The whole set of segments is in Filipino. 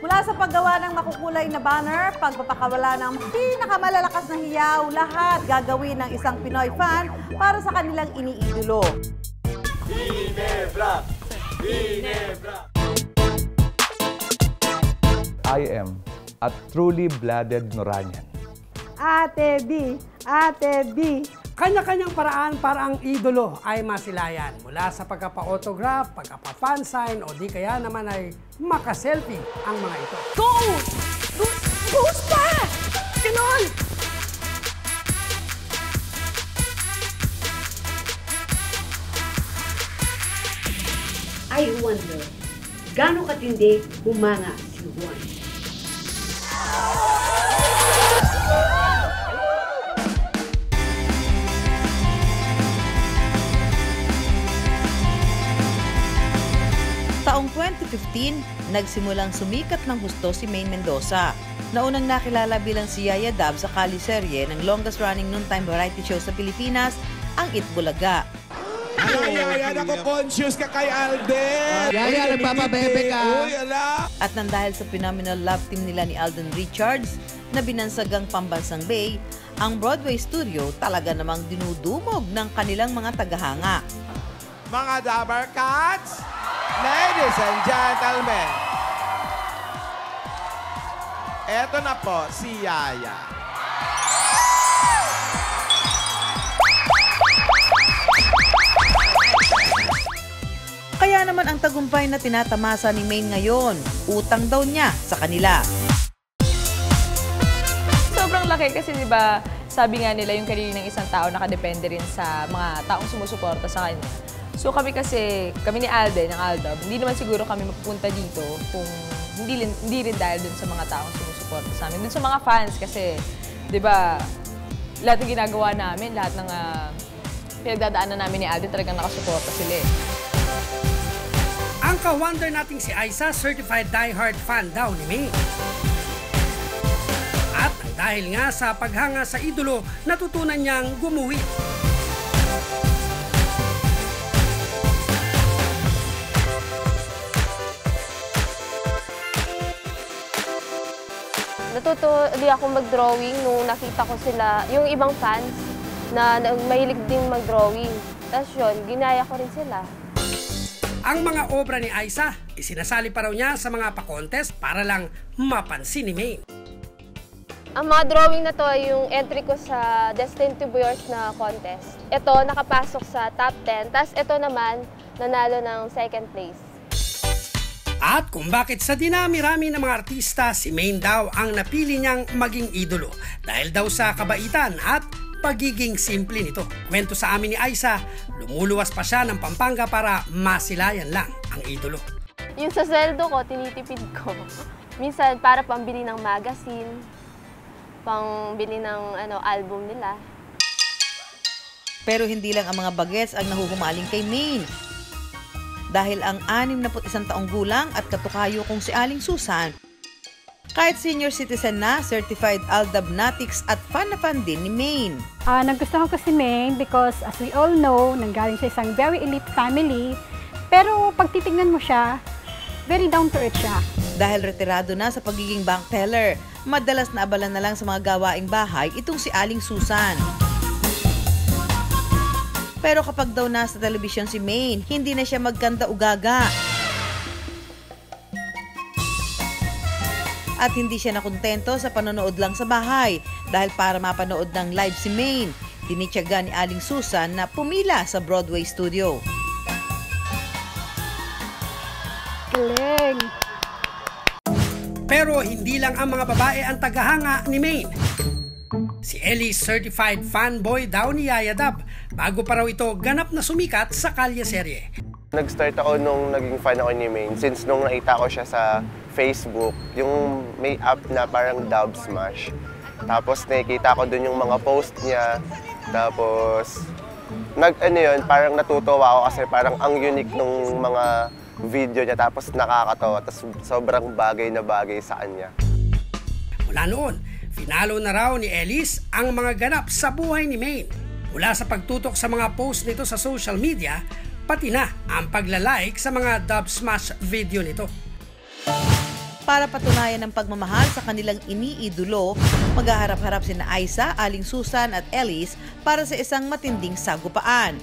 Mula sa paggawa ng makukulay na banner, pagpapakawala ng pinakamalalakas na hiyaw, lahat gagawin ng isang Pinoy fan para sa kanilang iniidolo. Ginebra! Ginebra! I am a truly blooded Noranian. Ate B! Ate B! Kanya-kanyang paraan para ang idolo ay masilayan. Mula sa pagkapa-autograph, pagkapa-fansign, o di kaya naman ay makaselfie ang mga ito. Go! Goose pa! Ganon! I wonder, gaano katindi humanga si Juan? Taong 2015, nagsimulang sumikat ng husto si Maine Mendoza. Naunang nakilala bilang si Yaya Dab sa kaliserye ng longest-running noontime variety show sa Pilipinas, ang Itbulaga. Yaya, nako-conscious ka kay Alden! Yaya, nagpapabebe ka! Uy, ala! At nang dahil sa phenomenal love team nila ni Alden Richards na binansagang pambansang Bay, ang Broadway studio talaga namang dinudumog ng kanilang mga tagahanga. Mga Dabber Cats, ladies and gentlemen, eto na po si Yaya. Kaya naman ang tagumpay na tinatamasa ni Maine ngayon, utang daw niya sa kanila. Sobrang laki kasi 'di ba, sabi nga nila yung career ng isang tao nakadepende rin sa mga taong sumusuporta sa kanya. So kami ni Alden, ng Aldab, hindi naman siguro kami mapupunta dito kung hindi rin dahil dun sa mga taong sumusuporta sa amin. Dun sa mga fans kasi, 'di ba, lahat ng ginagawa namin, lahat ng pinagdadaanan namin ni Alden, talagang nakasuporta sila eh. Ang ka-wonder nating si Aiza, certified diehard fan daw ni Maine. At dahil nga sa paghanga sa idolo, natutunan niyang gumuhit. Natuto di ako mag-drawing nung nakita ko sila, yung ibang fans na mahilig din mag-drawing. Tapos yun, ginaya ko rin sila. Ang mga obra ni Aiza, isinasali pa raw niya sa mga pa-contest para lang mapansin ni Maine. Ang mga drawing na to ay yung entry ko sa Destined to Be Yours na contest. Ito, nakapasok sa top 10. Tapos ito naman, nanalo ng second place. At kung bakit sa dinami-rami ng mga artista, si Maine daw ang napili niyang maging idolo dahil daw sa kabaitan at pagiging simple nito. Kwento sa amin ni Aiza, lumuluwas pa siya ng Pampanga para masilayan lang ang idolo. Yung sa sweldo ko, tinitipid ko. Minsan para pambili ng magazine, pangbili ng album nila. Pero hindi lang ang mga bagets ang nahuhumaling kay Maine. Dahil ang 61 taong gulang at katukayo kong si Aling Susan, kahit senior citizen na, certified Aldabnatics at fan na fan din ni Maine. Nagustuhan ko si Maine because as we all know, nanggaling siya isang very elite family. Pero pag titignan mo siya, very down to earth siya. Dahil retirado na sa pagiging bank teller, madalas na abala na lang sa mga gawaing bahay itong si Aling Susan. Pero kapag daw nasa telebisyon si Maine, hindi na siya magkanda-ugaga. At hindi siya nakontento sa panonood lang sa bahay dahil para mapanood ng live si Maine, tinityaga ni Aling Susan na pumila sa Broadway studio. Galing! Pero hindi lang ang mga babae ang tagahanga ni Maine. Si Ellie, certified fanboy daw ni Yaya Dab, bago pa raw ito ganap na sumikat sa kalye-serye. Nag-start ako nung naging fan ako ni Maine since nung nakita ko siya sa Facebook, yung may app na parang Dub Smash. Tapos nakikita ko dun yung mga post niya. Tapos parang natutuwa ako kasi parang ang unique nung mga video niya. Tapos nakakatawa. Tapos sobrang bagay na bagay sa kanya. Mula noon, finalo na raw ni Ellis ang mga ganap sa buhay ni Maine. Mula sa pagtutok sa mga post nito sa social media, pati na ang paglalike sa mga Dub Smash video nito. Para patunayan ang pagmamahal sa kanilang iniidolo, maghaharap-harap sina Aiza, Aling Susan at Ellis para sa isang matinding sagupaan.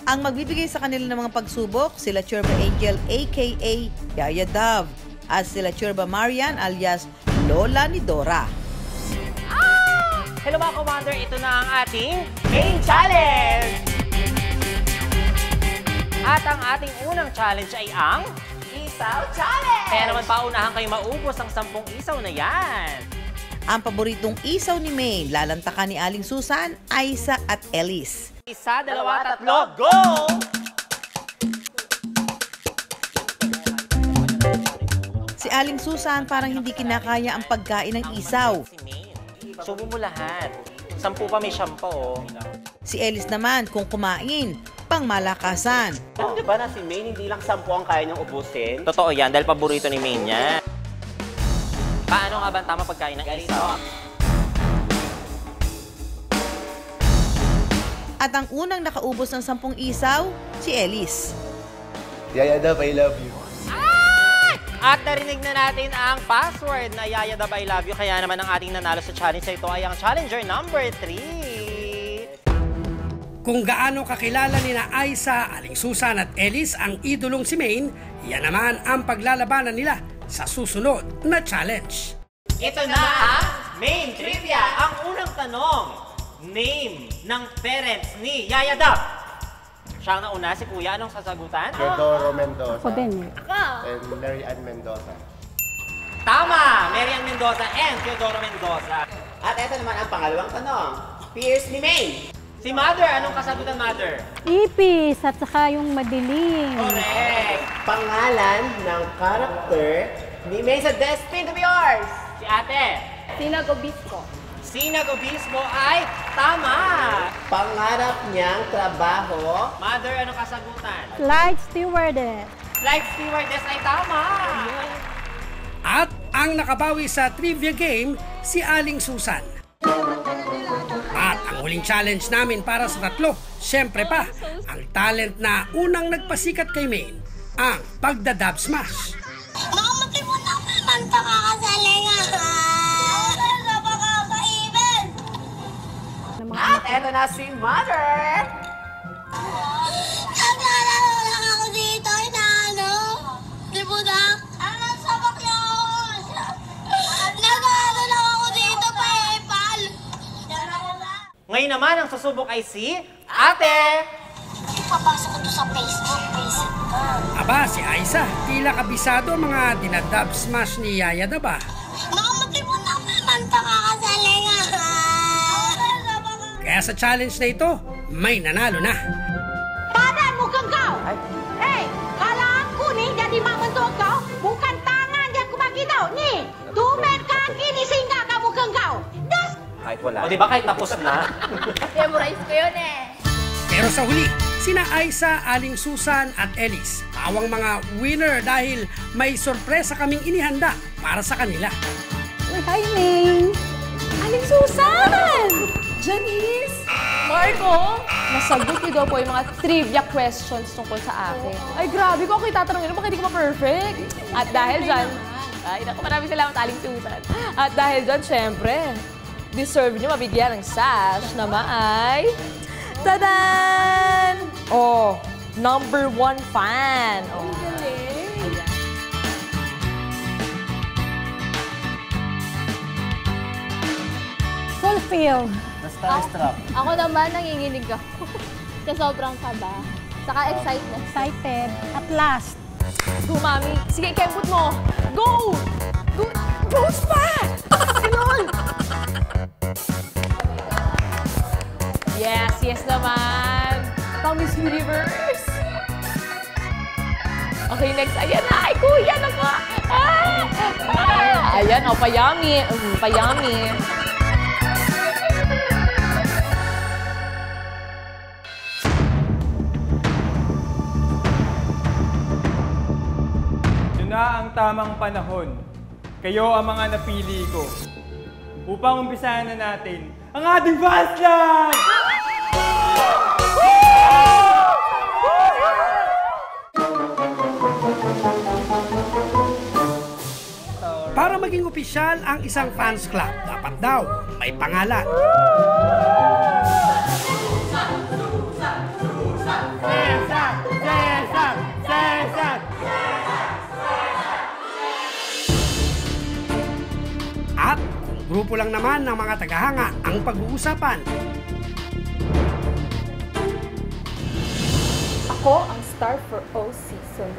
Ang magbibigay sa kanila ng mga pagsubok, sila Churba Angel aka Yaya Dove at sila Churba Marian alias Lola ni Dora. Hello mga Commander, ito na ang ating main challenge! At ang ating unang challenge ay ang Isaw Challenge! Kaya naman paunahan kayo maubos ang 10 isaw na yan. Ang paboritong isaw ni Maine, lalantakan ni Aling Susan, Aiza at Ellis. 1, 2, 3, go! Si Aling Susan parang hindi kinakaya ang pagkain ng isaw. Subo mo lahat. 10 pa may 10 oh. Si Ellis naman kung kumain, pang malakasan. Di ba na si Maine hindi lang 10 ang kaya niyang ubusin? Totoo yan, dahil paborito ni Maine yan. Paano nga ba ang tama pagkain ng isaw? At ang unang nakaubos ng 10 isaw, si Ellis. Yaya Dove, I love you. At narinig na natin ang password na Yaya Dove, I love you. Kaya naman ang ating nanalo sa challenge na ito ay ang challenger number 3. Kung gaano kakilala nina Aiza, Aling Susan at Ellis ang idolong si Maine, yan naman ang paglalabanan nila sa susunod na challenge. Ito na ang main trivia. Ang unang tanong, name ng parents ni Yaya Dove. Siya ang nauna, si Kuya. Anong sasagutan? Teodoro Mendoza. Ako din. And Mary Ann Mendoza. Tama! Mary Ann Mendoza and Teodoro Mendoza. At ito naman ang pangalawang tanong. Pierce ni Maine. Si Mother, anong kasagutan, Mother? Ipis at saka yung madilim. Correct! Pangalan ng character ni Maine sa Destined to be Yours. Si Ate. Sinag Obispo. Sinag Obispo ay tama! Pangarap niyang trabaho. Mother, anong kasagutan? Flight stewardess. Flight stewardess ay tama! At ang nakabawi sa trivia game, si Aling Susan. At ang huling challenge namin para sa tatlo, syempre pa, ang talent na unang nagpasikat kay Maine, ang pagda-Dub Smash. Makamati mo naman pakakasalingan! At eto na si Mother! Naglalaro lang ako dito, inaano? Di mo na? Ano sa bakyaon? Naglalaro lang ako dito, paipal! Ngayon naman, ang susubok ay si Ate! Papasok ko to sa Facebook. Aba, si Aiza, tila kabisado ang mga dinadub smash ni Yaya Dove. Makamati mo naman pakakasalingan! Kaya sa challenge na ito, may nanalo na. Padan mo kang kau! Hey, kala aku ni jadi mak mentua kau, bukan tangan yang aku bagi tau. Ni, tumben kaki ni sehingga kamu kang kau. Das! Kahit wala. O diba kahit tapos na? Memorize ko yun eh. Pero sa huli, sina Aiza, Aling Susan at Ellis, pawang mga winner dahil may sorpresa kaming inihanda para sa kanila. Uy, hi, Maine! Aling Susan! Janice! Marco! Nasagot niyo daw po yung mga trivia questions tungkol sa akin. Ay, grabe ko ako itatanungin mo, bakit hindi ko ma-perfect? At dahil dyan, ay, naku, maraming salamat, Aling Susan. At dahil dyan, syempre, deserve niyo mabigyan ng sash na maay... Tadan! Oh, number 1 fan. Oh. Fulfill. Ako naman, nanginginig ako. Sa sobrang kaba. Saka Excited. At last. Go, Mami. Sige, kemput mo. Go! Go! Goes pa! Ganon! Yes, yes naman. Pang Miss Universe. Okay, next. Ayan na. Ay, kuya, naku. Ayan, oh, payami. Payami. Ito na ang tamang panahon. Kayo ang mga napili ko. Upang umpisahan na natin ang ating Fast Lab! maging opisyal ang isang fans club, dapat daw may pangalan. At kung grupo lang naman ng mga tagahanga ang pag-uusapan, ako ang star for all season.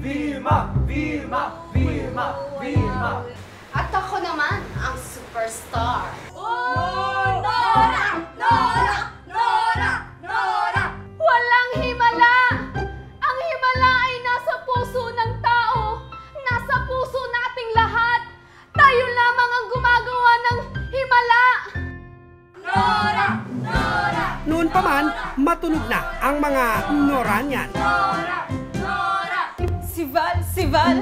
Vilma! Vilma! Vilma! Vilma! At ako naman ang superstar. Oh, Nora! Nora! Nora! Nora! Walang himala! Ang himala ay nasa puso ng tao. Nasa puso nating lahat. Tayo lamang ang gumagawa ng himala. Nora! Nora! noon pa man, matunog na ang mga Noranian. Nora! Nora! Si Val! Si Val!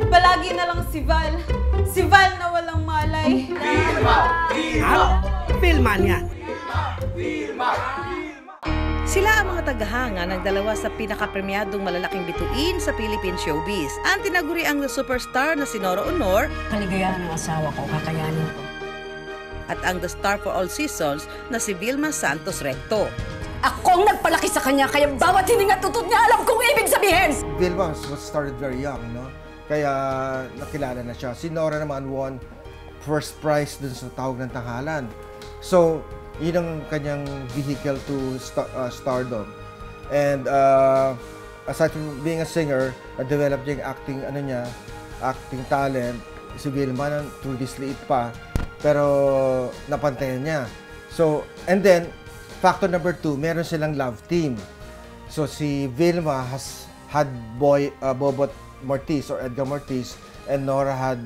Palagi na lang si Val! Si Val na walang malay! Vilma! Vilma! At Vilmanian. Vilma! Sila ang mga tagahanga ng dalawa sa pinakapremyadong malalaking bituin sa Philippine showbiz. Ang tinaguri ang superstar na si Nora Honor, kaligayahan ng asawa ko, kakayanin ko. At ang the star for all seasons na si Vilma Santos Recto. Ako ang nagpalaki sa kanya, kaya bawat hininga tutot niya alam kong ibig sabihin! Vilma was started very young, no? Kaya nakilala na siya. Si Nora naman won first prize dun sa Tawag ng Tanghalan. So, yun ang kanyang vehicle to stardom. And aside from being a singer, na-develop niya yung acting talent. Si Vilma, through this liit pa, pero napantayan niya. So, and then, factor number 2, meron silang love team. So, si Vilma had Bobot Mortiz or Edgar Mortiz, and Nora had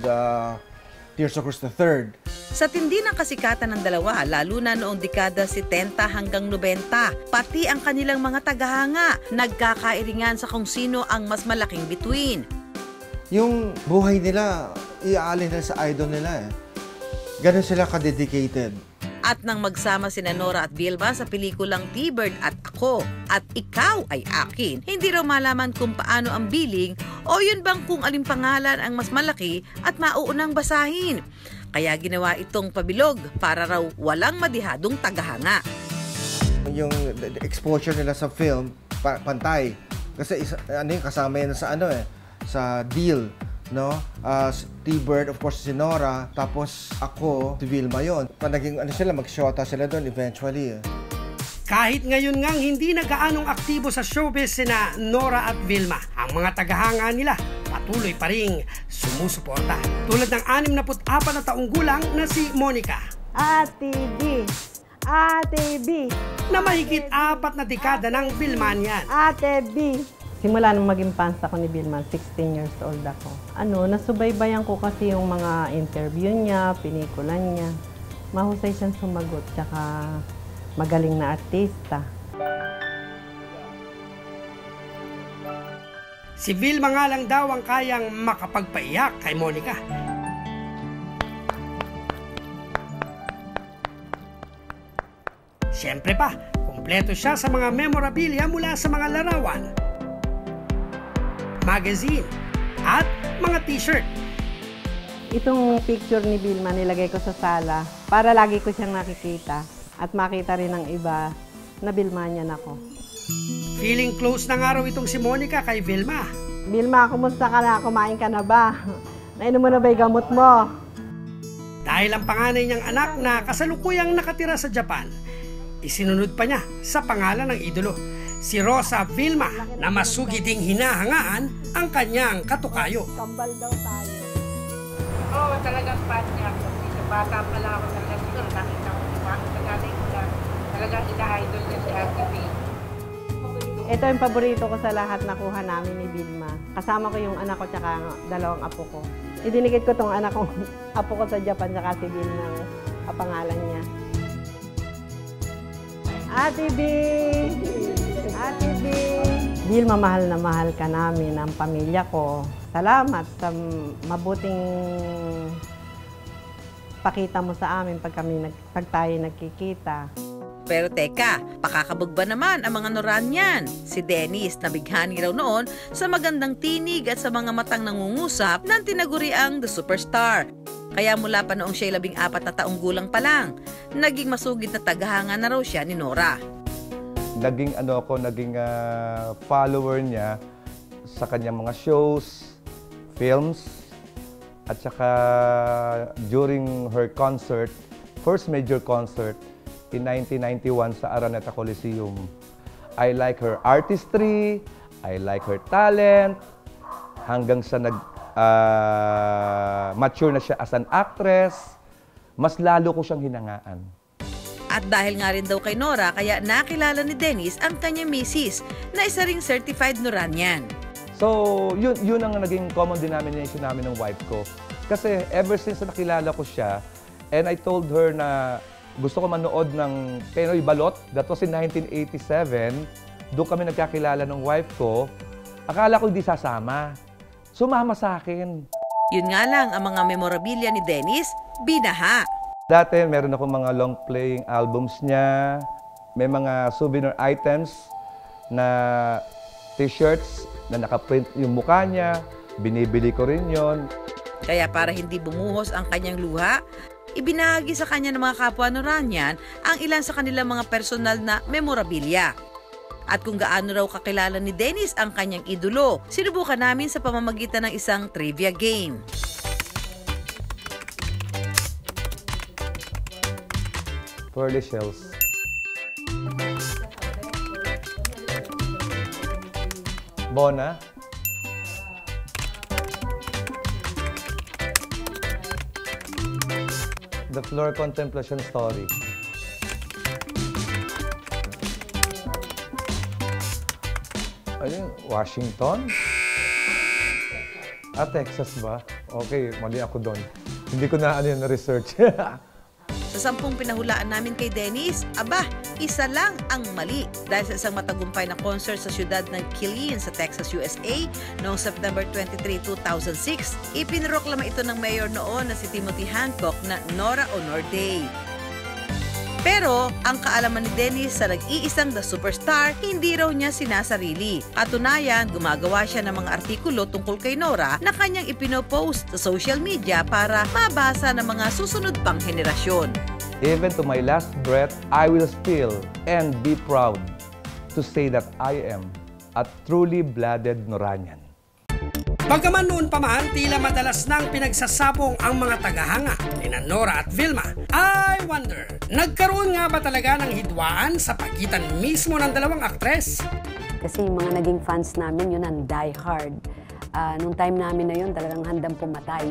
Tirso Cruz III. Sa tindi ng kasikatan ng dalawa, lalo na noong dekada 70 hanggang 90, pati ang kanilang mga tagahanga, nagkakairingan sa kung sino ang mas malaking bituin. Yung buhay nila, iaalin nila sa idol nila eh. Ganun sila ka-dedicated. At nang magsama sina Nora at Vilma sa pelikulang T-Bird at Ako at Ikaw ay Akin, hindi raw malaman kung paano ang billing o yun bang kung aling pangalan ang mas malaki at mauunang basahin. Kaya ginawa itong pabilog para raw walang madihadong tagahanga. Yung exposure nila sa film, pantay. Kasi kasama yan sa deal. No? T-Bird, of course, si Nora, tapos ako, si Vilma yun. Naging mag-shota sila doon eventually. Kahit ngayon ngang hindi na gaanong aktibo sa showbiz sina Nora at Vilma, ang mga tagahanga nila patuloy pa ring sumusuporta. Tulad ng 64 na taong gulang na si Monica. Ate B, Ate B, na mahigit 4 na dekada ng Vilmanian. Ate B. Simula nung maging fans ako ni Vilma, 16 years old ako. Nasubaybayan ko kasi yung mga interview niya, pelikula niya. Mahusay siyang sumagot, tsaka magaling na artista. Si Vilma nga lang daw ang kayang makapagpaiyak kay Monica. Siyempre pa, kumpleto siya sa mga memorabilia mula sa mga larawan, magazine, at mga t-shirt. Itong picture ni Vilma nilagay ko sa sala para lagi ko siyang nakikita at makita rin ng iba na Vilmanian ako. Feeling close na nga raw itong si Monica kay Vilma. Vilma, kumusta ka na? Kumain ka na ba? Nainom mo na ba yung gamot mo? Dahil ang panganay niyang anak na kasalukuyang nakatira sa Japan, isinunod pa niya sa pangalan ng idolo, si Rosa Vilma, na masugi ding hinahangaan ang kanyang katukayo. Kambal daw tayo. Oo, talagang fan niya ako. Bata pa lang ako talaga siguro. Nakita ko yung mga tagalay na talagang ina-idol niya si Ate B. Ito yung paborito ko sa lahat nakuha namin ni Vilma. Kasama ko yung anak ko tsaka 2 apo ko. Idinikit ko tong anak kong apo ko sa Japan tsaka si Vilma ang pangalan niya. Ate B! Ate B! Vilma, mahal na mahal ka namin, ang pamilya ko. Salamat sa mabuting pakita mo sa amin pag tayo nagkikita. Pero teka, pakakabog ba naman ang mga Noranian? Si Dennis nabighani raw noon sa magandang tinig at sa mga matang nangungusap ng tinaguriang The Superstar. Kaya mula pa noong siya'y 14 na taong gulang pa lang, naging masugid na tagahanga na raw siya ni Nora. Naging follower niya sa kanyang mga shows, films, at saka during her concert, first major concert in 1991 sa Araneta Coliseum. I like her artistry, I like her talent, hanggang sa mature na siya as an actress, mas lalo ko siyang hinangaan. At dahil nga rin daw kay Nora, kaya nakilala ni Dennis ang kanyang misis na isa ring certified Noranian. So, yun ang naging common denomination namin ng wife ko. Kasi ever since nakilala ko siya, and I told her na gusto ko manood ng Penoy Balot. That was in 1987. Doon kami nagkakilala ng wife ko. Akala ko hindi sasama. Sumama sa akin. Yun nga lang, ang mga memorabilia ni Dennis, binaha. Dati, meron ako mga long-playing albums niya. May mga souvenir items na t-shirts na nakaprint yung mukha niya. Binibili ko rin yon. Kaya para hindi bumuhos ang kanyang luha, ibinahagi sa kanya ng mga kapwa Noranian ang ilan sa kanilang mga personal na memorabilia. At kung gaano raw kakilala ni Dennis ang kanyang idolo, sinubukan namin sa pamamagitan ng isang trivia game. Pearly shells. Bona. The Floor Contemplation Story. Ano yun? Washington? Texas ba? Okay, mali ako doon. Hindi ko na na-research. Sa 10 pinahulaan namin kay Dennis, isa lang ang mali. Dahil sa isang matagumpay na concert sa siyudad ng Killeen sa Texas, USA, noong September 23, 2006, ipinroklama ito ng mayor noon na si Timothy Hancock na Nora Honor Day. Pero, ang kaalaman ni Dennis sa nag-iisang The Superstar, hindi raw niya sinasarili. Katunayan, gumagawa siya ng mga artikulo tungkol kay Nora na kanyang ipinopost sa social media para mabasa ng mga susunod pang henerasyon. Even to my last breath, I will still and be proud to say that I am a truly blooded Noranian. Bagaman noon pa man, tila madalas nang pinagsasabong ang mga tagahanga ni Nora at Vilma. I wonder, nagkaroon nga ba talaga ng hidwaan sa pagitan mismo ng dalawang aktres? Kasi yung mga naging fans namin, yun ang die hard. Nung time namin na yun, talagang handang pumatay.